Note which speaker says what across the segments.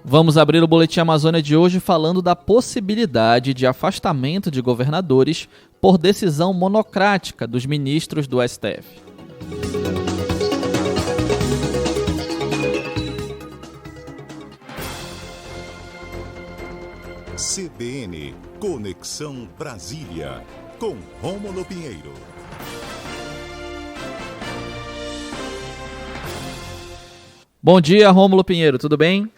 Speaker 1: Vamos abrir o Boletim Amazônia de hoje falando da possibilidade de afastamento de governadores por decisão monocrática dos ministros do STF.
Speaker 2: CBN Conexão Brasília, com Rômulo Pinheiro.
Speaker 1: Bom dia, Rômulo Pinheiro, tudo bem?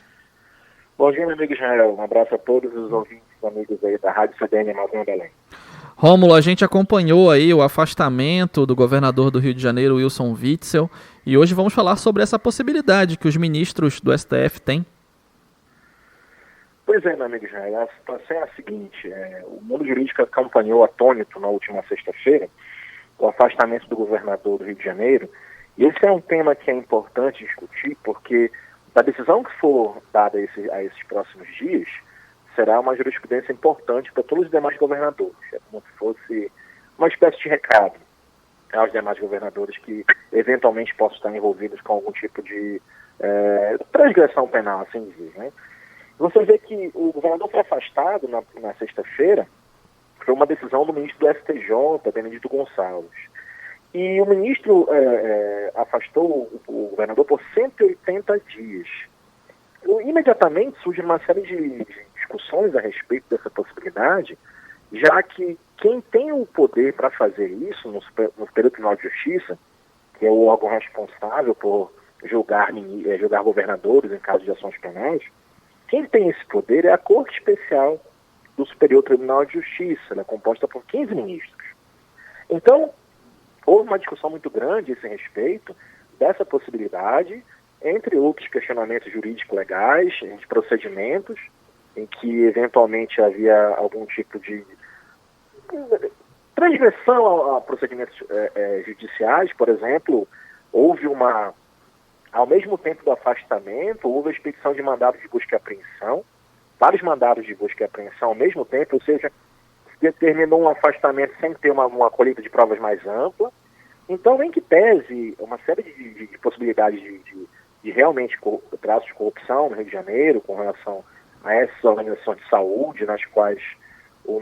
Speaker 3: Bom dia, meu amigo Israel. Um abraço a todos os ouvintes amigos aí da Rádio CBN Amazônia Belém.
Speaker 1: Rômulo, a gente acompanhou aí o afastamento do governador do Rio de Janeiro, Wilson Witzel, e hoje vamos falar sobre essa possibilidade que os ministros do STF têm.
Speaker 3: Pois é, meu amigo Israel, a situação é a seguinte, o mundo jurídico acompanhou atônito na última sexta-feira o afastamento do governador do Rio de Janeiro, e esse é um tema que é importante discutir, porque a decisão que for dada a esses próximos dias será uma jurisprudência importante para todos os demais governadores. É como se fosse uma espécie de recado aos demais governadores que eventualmente possam estar envolvidos com algum tipo de transgressão penal, assim dizer, né? Você vê que o governador foi afastado na sexta-feira por uma decisão do ministro do STJ, Benedito Gonçalves. E o ministro afastou o governador por 180 dias. Imediatamente surge uma série de discussões a respeito dessa possibilidade, já que quem tem o poder para fazer isso no Superior Tribunal de Justiça, que é o órgão responsável por julgar governadores em caso de ações penais, quem tem esse poder é a Corte Especial do Superior Tribunal de Justiça, ela é composta por 15 ministros. Então, houve uma discussão muito grande a esse respeito dessa possibilidade, entre outros questionamentos jurídico-legais, de procedimentos, em que eventualmente havia algum tipo de transgressão a procedimentos judiciais. Por exemplo, houve ao mesmo tempo do afastamento, houve a expedição de mandados de busca e apreensão, vários mandados de busca e apreensão ao mesmo tempo, ou seja, determinou um afastamento sem ter uma colheita de provas mais ampla. Então, em que pese uma série de possibilidades de realmente traços de corrupção no Rio de Janeiro, com relação a essas organizações de saúde, nas quais o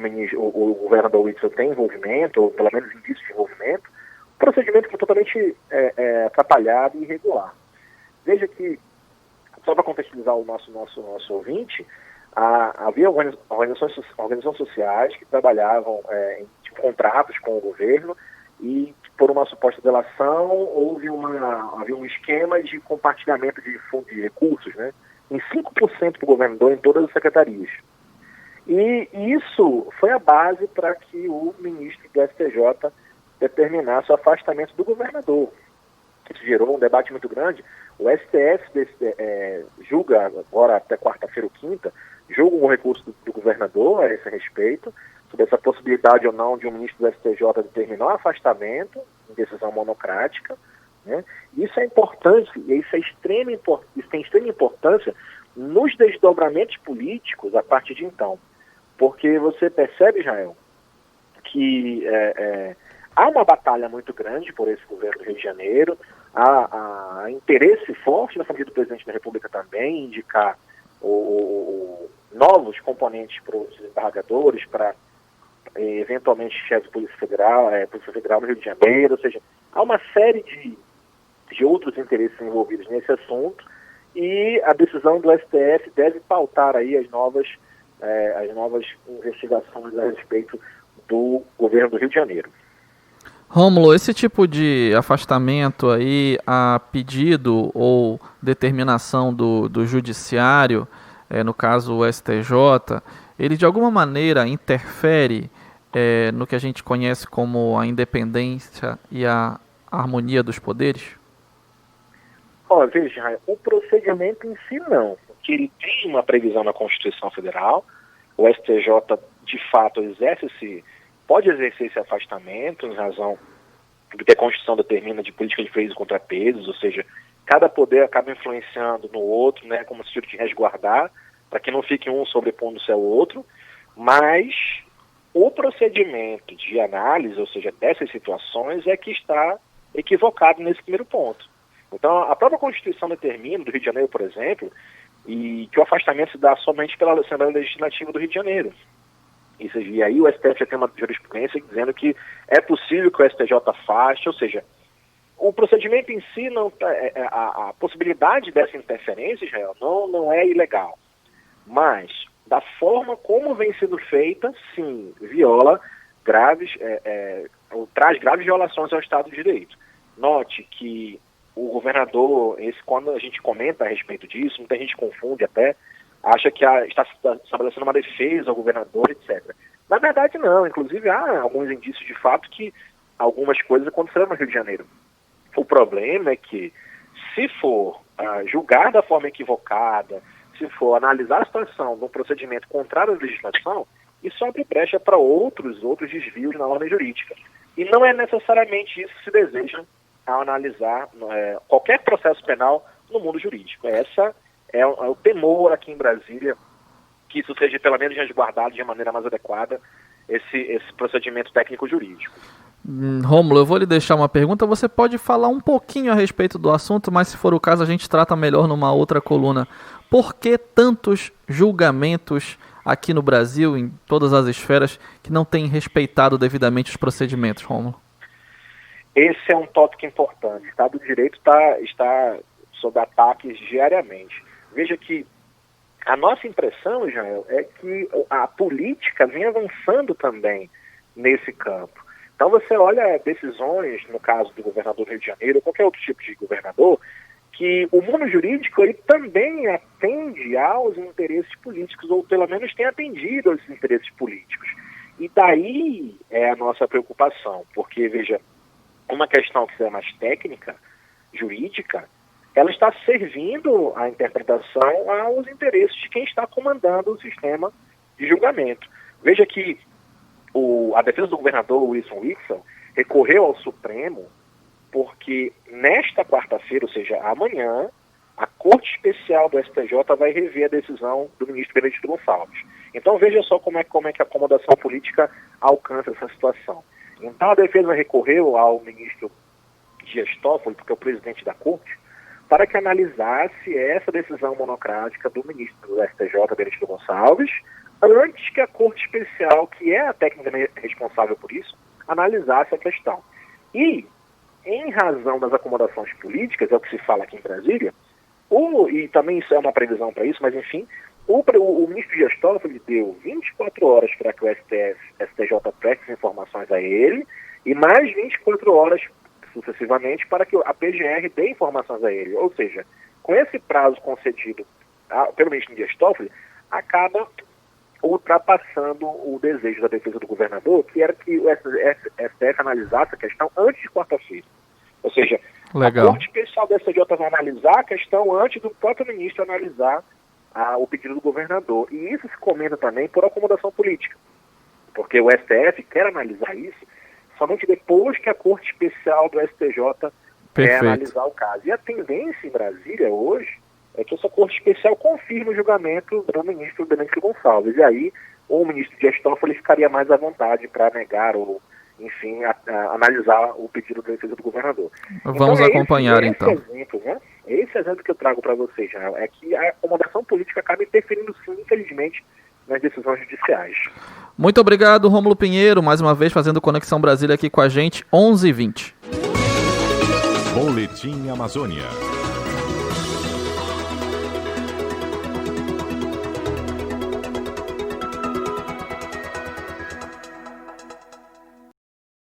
Speaker 3: governador Witzel tem envolvimento, ou pelo menos indícios de envolvimento, o procedimento foi totalmente atrapalhado e irregular. Veja que, só para contextualizar o nosso ouvinte, havia organizações sociais que trabalhavam em contratos com o governo e, por uma suposta delação, havia um esquema de compartilhamento de recursos, né, em 5% para o governador em todas as secretarias. E isso foi a base para que o ministro do STJ determinasse o afastamento do governador. Isso gerou um debate muito grande. O STF julga agora, até quarta-feira ou quinta, julga um recurso do governador a esse respeito, sobre essa possibilidade ou não de um ministro do STJ determinar o afastamento em decisão monocrática, né? Isso é importante, e isso tem extrema importância nos desdobramentos políticos a partir de então. Porque você percebe, Israel, que há uma batalha muito grande por esse governo do Rio de Janeiro, há interesse forte na família do presidente da República também em indicar novos componentes para os desembargadores, para eventualmente chefe de Polícia Federal no Rio de Janeiro, ou seja, há uma série de outros interesses envolvidos nesse assunto, e a decisão do STF deve pautar aí as novas investigações a respeito do governo do Rio de Janeiro.
Speaker 1: Rômulo, esse tipo de afastamento aí a pedido ou determinação do judiciário, no caso o STJ, ele de alguma maneira interfere no que a gente conhece como a independência e a harmonia dos poderes?
Speaker 3: Veja, o procedimento em si não, porque ele tem uma previsão na Constituição Federal, o STJ de fato pode exercer esse afastamento em razão do que a Constituição determina de política de freios e contrapesos, ou seja, cada poder acaba influenciando no outro, né, como se fosse de resguardar, para que não fique um sobrepondo-se ao outro, mas o procedimento de análise, ou seja, dessas situações, é que está equivocado nesse primeiro ponto. Então, a própria Constituição determina, do Rio de Janeiro, por exemplo, e que o afastamento se dá somente pela Assembleia Legislativa do Rio de Janeiro. E aí o STF já tem uma jurisprudência dizendo que é possível que o STJ afaste, ou seja, o procedimento em si, a possibilidade dessa interferência, Israel, não é ilegal. Mas, da forma como vem sendo feita, sim, viola traz graves violações ao Estado de Direito. Note que o governador, quando a gente comenta a respeito disso, muita gente confunde até, acha que está estabelecendo uma defesa ao governador, etc. Na verdade, não. Inclusive, há alguns indícios de fato que algumas coisas aconteceram no Rio de Janeiro. O problema é que, se for julgar da forma equivocada, se for analisar a situação num procedimento contrário à legislação, isso abre brecha para outros desvios na ordem jurídica. E não é necessariamente isso que se deseja ao analisar qualquer processo penal no mundo jurídico. Essa é o temor aqui em Brasília, que isso seja pelo menos resguardado de maneira mais adequada, esse procedimento técnico-jurídico.
Speaker 1: Rômulo, eu vou lhe deixar uma pergunta. Você pode falar um pouquinho a respeito do assunto, mas se for o caso a gente trata melhor numa outra coluna. Por que tantos julgamentos aqui no Brasil, em todas as esferas, que não têm respeitado devidamente os procedimentos, Rômulo?
Speaker 3: Esse é um tópico importante. O Estado de Direito está sob ataques diariamente. Veja que a nossa impressão, Israel, é que a política vem avançando também nesse campo. Então você olha decisões, no caso do governador do Rio de Janeiro, ou qualquer outro tipo de governador, que o mundo jurídico ele também atende aos interesses políticos, ou pelo menos tem atendido aos interesses políticos. E daí é a nossa preocupação, porque, veja, uma questão que é mais técnica, jurídica, ela está servindo a interpretação aos interesses de quem está comandando o sistema de julgamento. Veja que a defesa do governador Wilson Witzel recorreu ao Supremo porque nesta quarta-feira, ou seja, amanhã, a Corte Especial do STJ vai rever a decisão do ministro Benedito Gonçalves. Então veja só como é que a acomodação política alcança essa situação. Então a defesa recorreu ao ministro Dias Toffoli, porque é o presidente da Corte, para que analisasse essa decisão monocrática do ministro do STJ, Benedito Gonçalves, antes que a Corte Especial, que é a técnica responsável por isso, analisasse a questão. E, em razão das acomodações políticas, é o que se fala aqui em Brasília, e também isso é uma previsão para isso, mas enfim, o ministro Dias Toffoli deu 24 horas para que o STJ preste informações a ele, e mais 24 horas sucessivamente para que a PGR dê informações a ele. Ou seja, com esse prazo concedido pelo ministro Dias Toffoli, acaba ultrapassando o desejo da defesa do governador, que era que o STF analisasse a questão antes de quarta-feira. Ou seja,
Speaker 1: Legal.
Speaker 3: A Corte Especial do STJ vai analisar a questão antes do próprio ministro analisar o pedido do governador. E isso se comenta também por acomodação política, porque o STF quer analisar isso somente depois que a Corte Especial do STJ quer analisar o caso. E a tendência em Brasília hoje é que essa Corte Especial confirme o julgamento do ministro Benedito Gonçalves. E aí o ministro Dias Toffoli ficaria mais à vontade para negar ou, enfim, analisar o pedido da defesa do governador.
Speaker 1: Vamos acompanhar, então.
Speaker 3: Exemplo, né? Esse exemplo que eu trago para vocês, já é que a acomodação política acaba interferindo, sim, infelizmente, nas decisões judiciais.
Speaker 1: Muito obrigado, Rômulo Pinheiro, mais uma vez fazendo Conexão Brasília aqui com a gente, 11h20.
Speaker 2: Boletim Amazônia.